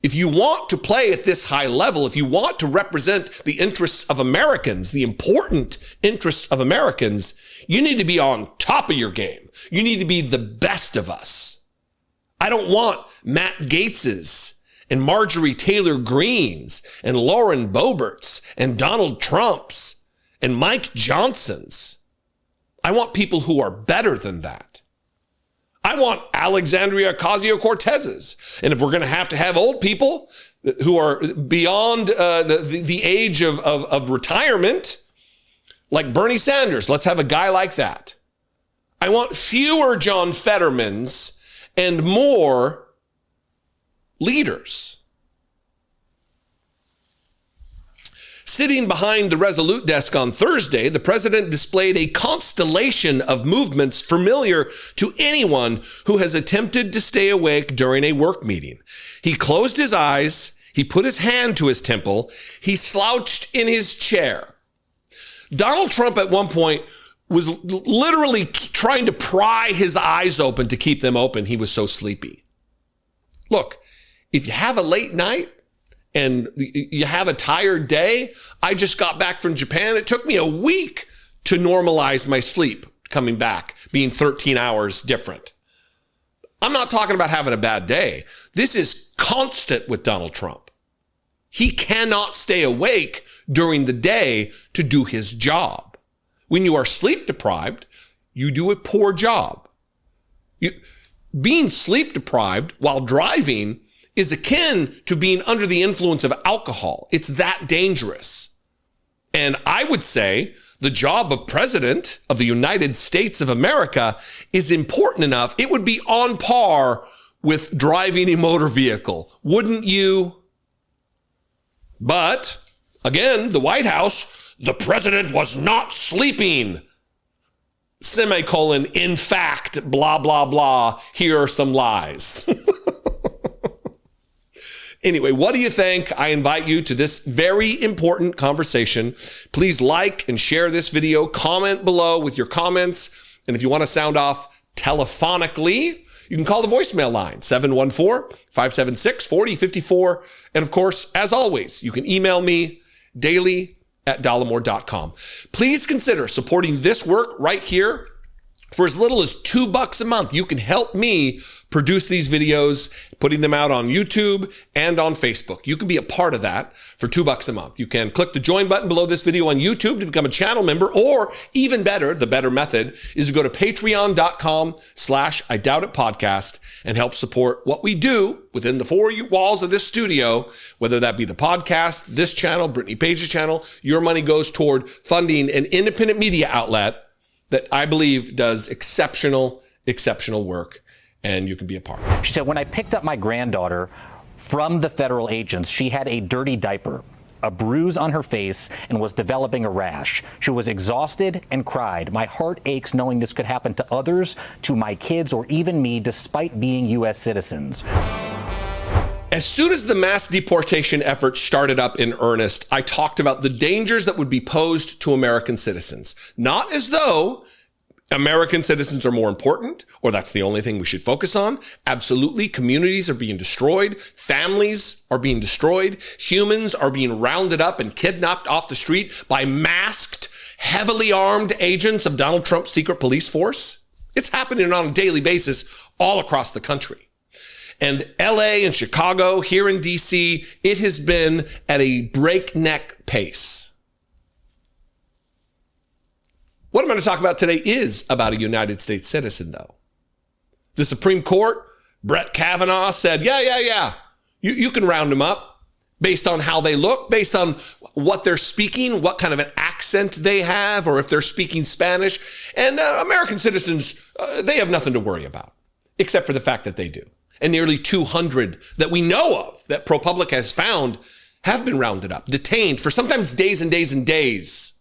If you want to play at this high level, if you want to represent the interests of Americans, the important interests of Americans, you need to be on top of your game. You need to be the best of us. I don't want Matt Gaetz's and Marjorie Taylor Greene's and Lauren Boebert's and Donald Trump's and Mike Johnson's. I want people who are better than that. I want Alexandria Ocasio-Cortez's. And if we're going to have old people, who are beyond the age of retirement, like Bernie Sanders. Let's have a guy like that. I want fewer John Fettermans and more leaders. Sitting behind the Resolute desk on Thursday, the president displayed a constellation of movements familiar to anyone who has attempted to stay awake during a work meeting. He closed his eyes, he put his hand to his temple, he slouched in his chair. Donald Trump at one point was literally trying to pry his eyes open to keep them open. He was so sleepy. Look, if you have a late night and you have a tired day, I just got back from Japan. It took me a week to normalize my sleep coming back, being 13 hours different. I'm not talking about having a bad day. This is constant with Donald Trump. He cannot stay awake during the day to do his job. When you are sleep deprived, you do a poor job. Being sleep deprived while driving is akin to being under the influence of alcohol. It's that dangerous. And I would say the job of President of the United States of America is important enough. It would be on par with driving a motor vehicle. Wouldn't you? But again, the White House, the president was not sleeping. Semicolon, in fact, blah, blah, blah. Here are some lies. Anyway, what do you think? I invite you to this very important conversation. Please like and share this video. Comment below with your comments. And if you want to sound off telephonically, you can call the voicemail line, 714-576-4054. And of course, as always, you can email me daily@dollemore.com. Please consider supporting this work right here. For as little as $2 a month, you can help me produce these videos, putting them out on YouTube and on Facebook. You can be a part of that for $2 a month. You can click the join button below this video on YouTube to become a channel member, or even better, the better method is to go to patreon.com/IDoubtItPodcast and help support what we do within the four walls of this studio, whether that be the podcast, this channel, Brittany Page's channel. Your money goes toward funding an independent media outlet that I believe does exceptional work, and you can be a part. She said, when I picked up my granddaughter from the federal agents, she had a dirty diaper, a bruise on her face, and was developing a rash. She was exhausted and cried. My heart aches knowing this could happen to others, to my kids, or even me, despite being U.S. citizens. As soon as the mass deportation effort started up in earnest, I talked about the dangers that would be posed to American citizens. Not as though American citizens are more important, or that's the only thing we should focus on. Absolutely, communities are being destroyed. Families are being destroyed. Humans are being rounded up and kidnapped off the street by masked, heavily armed agents of Donald Trump's secret police force. It's happening on a daily basis all across the country. And LA and Chicago, here in DC, it has been at a breakneck pace. What I'm going to talk about today is about a United States citizen, though. The Supreme Court, Brett Kavanaugh said, yeah, you can round them up based on how they look, based on what they're speaking, what kind of an accent they have, or if they're speaking Spanish. And American citizens, they have nothing to worry about, except for the fact that they do. And nearly 200 that we know of, that ProPublica has found, have been rounded up, detained for sometimes days and days and days.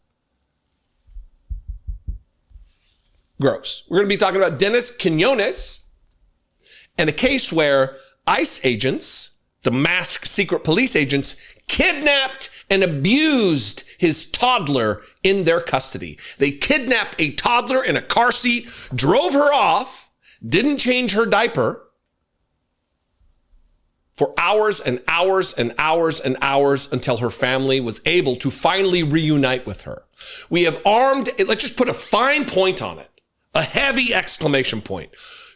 Gross. We're going to be talking about Dennis Quinones and a case where ICE agents, the masked secret police agents, kidnapped and abused his toddler in their custody. They kidnapped a toddler in a car seat, drove her off, didn't change her diaper, for hours and hours and hours and hours until her family was able to finally reunite with her. We have armed, let's just put a fine point on it, a heavy exclamation point.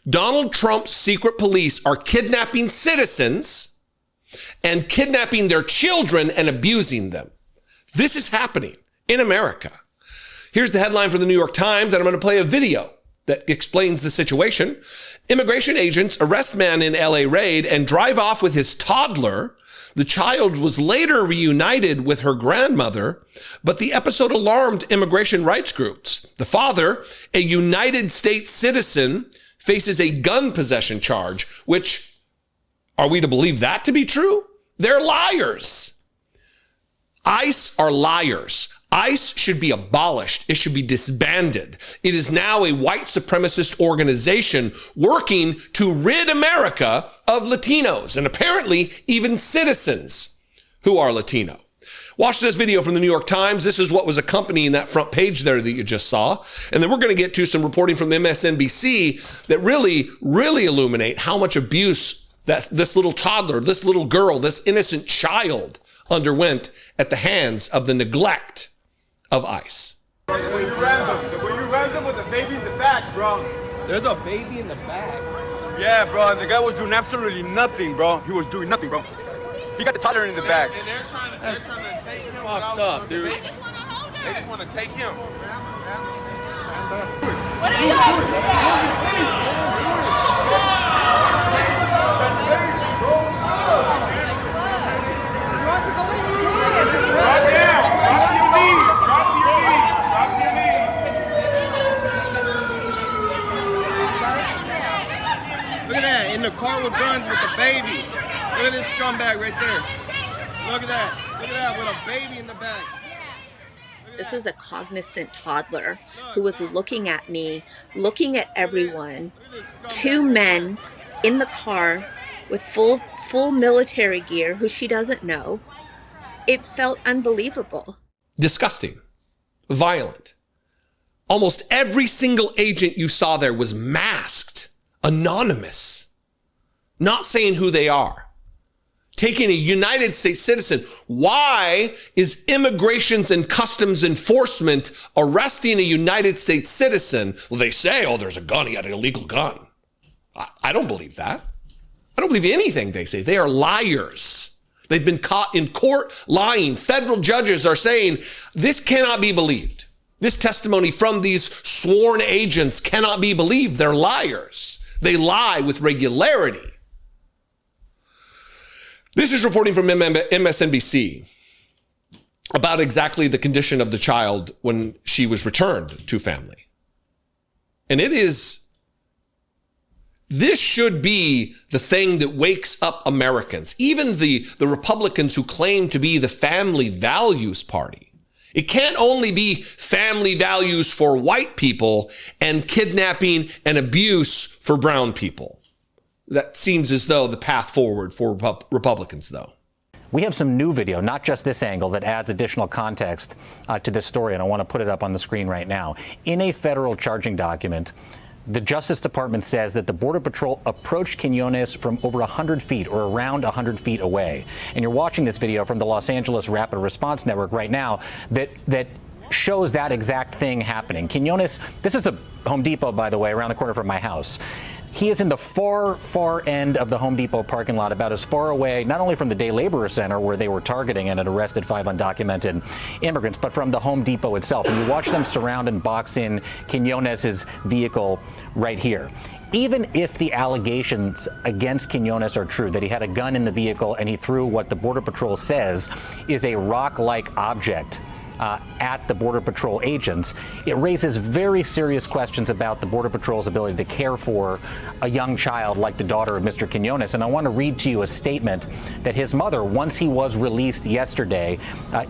Donald Trump's secret police are kidnapping citizens and kidnapping their children and abusing them. This is happening in America. Here's the headline from the New York Times, and I'm going to play a video that explains the situation. Immigration agents arrest man in LA raid and drive off with his toddler. The child was later reunited with her grandmother, but the episode alarmed immigration rights groups. The father, a United States citizen, faces a gun possession charge, which, are we to believe that to be true? They're liars. ICE are liars. ICE should be abolished. It should be disbanded. It is now a white supremacist organization working to rid America of Latinos and apparently even citizens who are Latino. Watch this video from the New York Times. This is what was accompanying that front page there that you just saw. And then we're going to get to some reporting from MSNBC that really illuminate how much abuse that this little toddler, this little girl, this innocent child underwent at the hands of the neglect of ICE. When you ran them with the baby in the back, bro. There's a baby in the back. Yeah, bro, and the guy was doing absolutely nothing, bro. He was doing nothing, bro. He got the toddler in the back. And they're trying to take him fucked up, dude. They just want to take him. What are you doing? Look at that, in the car with guns with the baby. Look at this scumbag right there. Look at that, with a baby in the back. This was a cognizant toddler who was looking at me, looking at everyone. Two men in the car with full military gear who she doesn't know. It felt unbelievable. Disgusting. Violent. Almost every single agent you saw there was masked, anonymous, not saying who they are. Taking a United States citizen. Why is Immigrations and Customs Enforcement arresting a United States citizen? Well, they say, oh, there's a gun. He had an illegal gun. I don't believe that. I don't believe anything they say. They are liars. They've been caught in court lying. Federal judges are saying this cannot be believed. This testimony from these sworn agents cannot be believed. They're liars. They lie with regularity. This is reporting from MSNBC about exactly the condition of the child when she was returned to family. And this should be the thing that wakes up Americans, even the Republicans who claim to be the family values party. It can't only be family values for white people and kidnapping and abuse for brown people. That seems as though the path forward for Republicans, though. We have some new video, not just this angle, that adds additional context to this story, and I want to put it up on the screen right now. In a federal charging document, the Justice Department says that the Border Patrol approached Quinones from over 100 feet or around 100 feet away. And you're watching this video from the Los Angeles Rapid Response Network right now that shows that exact thing happening. Quinones, this is the Home Depot, by the way, around the corner from my house. He is in the far end of the Home Depot parking lot, about as far away, not only from the Day Laborer Center, where they were targeting and had arrested 5 undocumented immigrants, but from the Home Depot itself. And you watch them surround and box in Quinones' vehicle right here. Even if the allegations against Quinones are true, that he had a gun in the vehicle and he threw what the Border Patrol says is a rock-like object at the Border Patrol agents, it raises very serious questions about the Border Patrol's ability to care for a young child like the daughter of Mr. Quinones. And I want to read to you a statement that his mother, once he was released yesterday,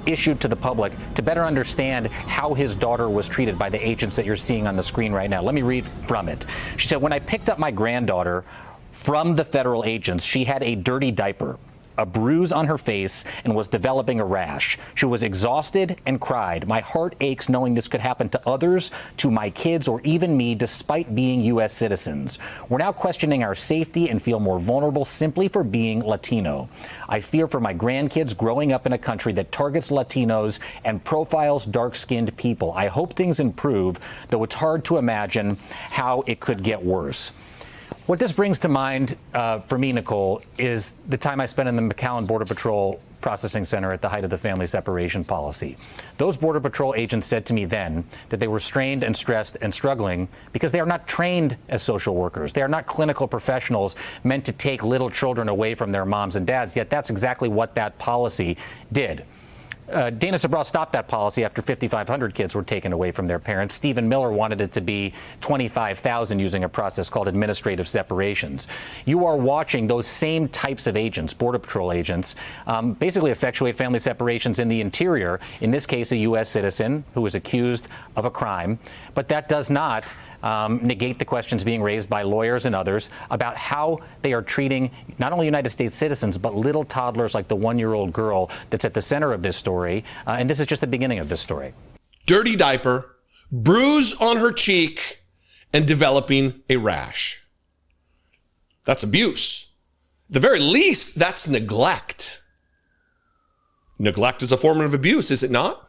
issued to the public to better understand how his daughter was treated by the agents that you're seeing on the screen right now. Let me read from it. She said, "When I picked up my granddaughter from the federal agents, she had a dirty diaper, a bruise on her face, and was developing a rash. She was exhausted and cried. My heart aches knowing this could happen to others, to my kids, or even me, despite being U.S. citizens. We're now questioning our safety and feel more vulnerable simply for being Latino. I fear for my grandkids growing up in a country that targets Latinos and profiles dark-skinned people. I hope things improve, though it's hard to imagine how it could get worse." What this brings to mind for me, Nicole, is the time I spent in the McAllen Border Patrol processing center at the height of the family separation policy. Those Border Patrol agents said to me then that they were strained and stressed and struggling because they are not trained as social workers. They are not clinical professionals meant to take little children away from their moms and dads, yet that's exactly what that policy did. Dana Sabra stopped that policy after 5,500 kids were taken away from their parents. Stephen Miller wanted it to be 25,000 using a process called administrative separations. You are watching those same types of agents, Border Patrol agents, basically effectuate family separations in the interior, in this case a U.S. citizen who was accused of a crime. But that does not negate the questions being raised by lawyers and others about how they are treating not only United States citizens, but little toddlers like the one-year-old girl that's at the center of this story. And this is just the beginning of this story. Dirty diaper, bruise on her cheek, and developing a rash. That's abuse. At the very least, that's neglect. Neglect is a form of abuse, is it not?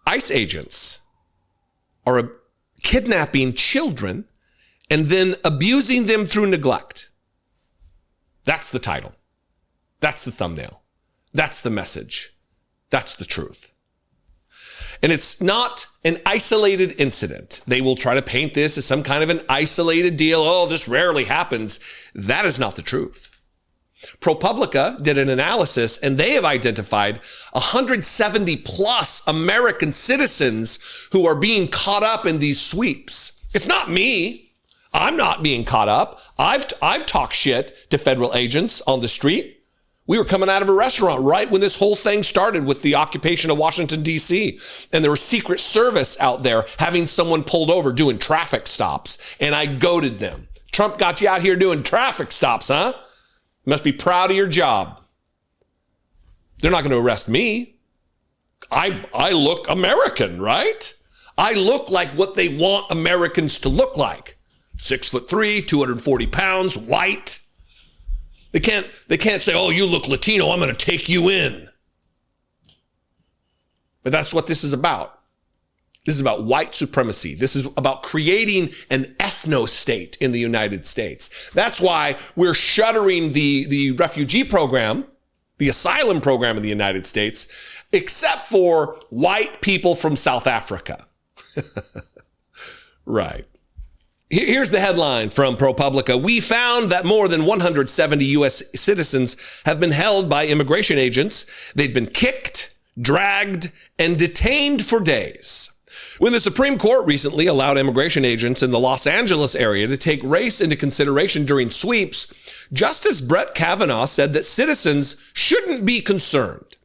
ICE agents are kidnapping children and then abusing them through neglect. That's the title. That's the thumbnail. That's the message. That's the truth. And it's not an isolated incident. They will try to paint this as some kind of an isolated deal. Oh, this rarely happens. That is not the truth. ProPublica did an analysis, and they have identified 170 plus American citizens who are being caught up in these sweeps. It's not me. I'm not being caught up. I've talked shit to federal agents on the street. We were coming out of a restaurant right when this whole thing started with the occupation of Washington, D.C. And there was Secret Service out there having someone pulled over doing traffic stops. And I goaded them. Trump got you out here doing traffic stops, huh? You must be proud of your job. They're not going to arrest me. I look American, right? I look like what they want Americans to look like. 6'3", 240 pounds, white. They can't say, oh, you look Latino, I'm going to take you in. But that's what this is about. This is about white supremacy. This is about creating an ethno-state in the United States. That's why we're shuttering the refugee program, the asylum program in the United States, except for white people from South Africa. Right. Here's the headline from ProPublica. We found that more than 170 U.S. citizens have been held by immigration agents. They've been kicked, dragged, and detained for days. When the Supreme Court recently allowed immigration agents in the Los Angeles area to take race into consideration during sweeps, Justice Brett Kavanaugh said that citizens shouldn't be concerned.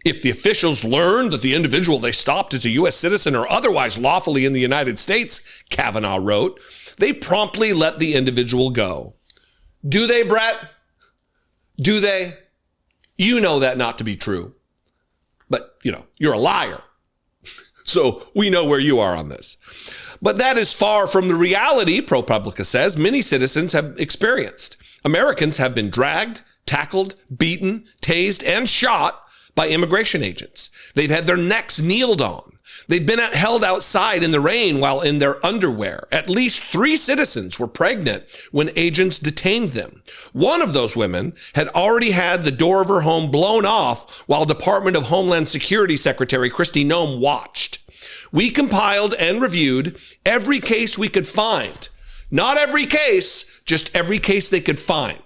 If the officials learned that the individual they stopped is a U.S. citizen or otherwise lawfully in the United States, Kavanaugh wrote, they promptly let the individual go. Do they, Brett? Do they? You know that not to be true. But, you're a liar. So we know where you are on this. But that is far from the reality, ProPublica says, many citizens have experienced. Americans have been dragged, tackled, beaten, tased, and shot by immigration agents. They've had their necks kneeled on. They've been held outside in the rain while in their underwear. At least 3 citizens were pregnant when agents detained them. One of those women had already had the door of her home blown off while Department of Homeland Security Secretary Kristi Noem watched. We compiled and reviewed every case we could find. Not every case, just every case they could find.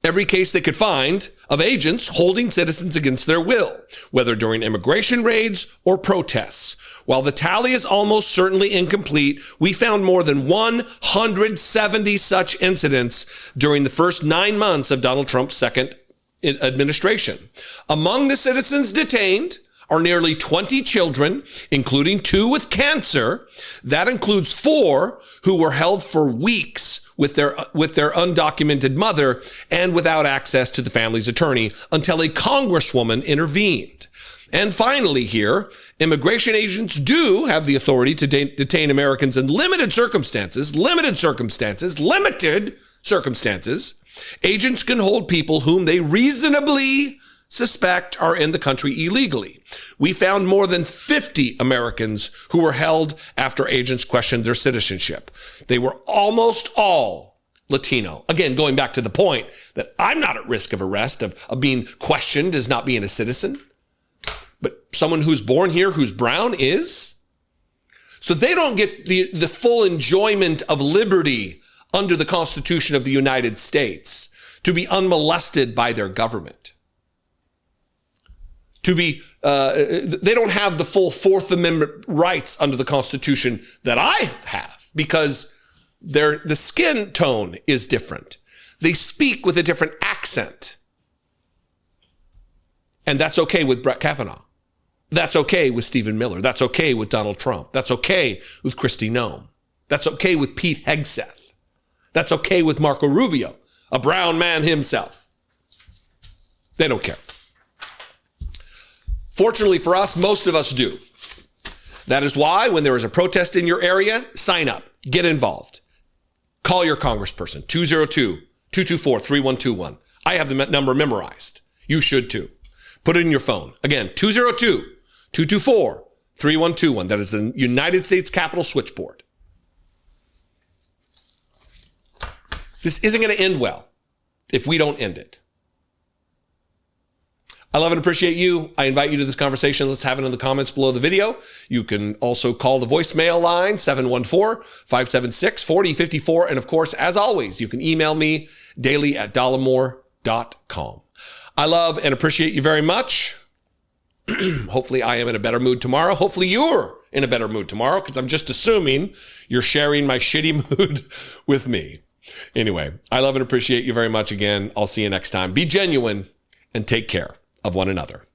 Every case they could find of agents holding citizens against their will, whether during immigration raids or protests. While the tally is almost certainly incomplete, we found more than 170 such incidents during the first 9 months of Donald Trump's second administration. Among the citizens detained are nearly 20 children, including 2 with cancer. That includes 4 who were held for weeks with their undocumented mother and without access to the family's attorney until a congresswoman intervened. And finally here, immigration agents do have the authority to detain Americans in limited circumstances. Agents can hold people whom they reasonably suspect are in the country illegally. We found more than 50 Americans who were held after agents questioned their citizenship. They were almost all Latino. Again, going back to the point that I'm not at risk of arrest, of being questioned as not being a citizen. But someone who's born here, who's brown, is. So they don't get the full enjoyment of liberty under the Constitution of the United States, to be unmolested by their government. To be, they don't have the full Fourth Amendment rights under the Constitution that I have, because the skin tone is different. They speak with a different accent. And that's okay with Brett Kavanaugh. That's okay with Stephen Miller. That's okay with Donald Trump. That's okay with Kristi Noem. That's okay with Pete Hegseth. That's okay with Marco Rubio, a brown man himself. They don't care. Fortunately for us, most of us do. That is why when there is a protest in your area, sign up, get involved. Call your congressperson, 202-224-3121. I have the number memorized. You should too. Put it in your phone. Again, 202-224-3121. That is the United States Capitol switchboard. This isn't going to end well if we don't end it. I love and appreciate you. I invite you to this conversation. Let's have it in the comments below the video. You can also call the voicemail line, 714-576-4054. And of course, as always, you can email me daily@dollemore.com. I love and appreciate you very much. Hopefully I am in a better mood tomorrow. Hopefully you're in a better mood tomorrow, because I'm just assuming you're sharing my shitty mood with me. Anyway, I love and appreciate you very much again. I'll see you next time. Be genuine and take care of one another.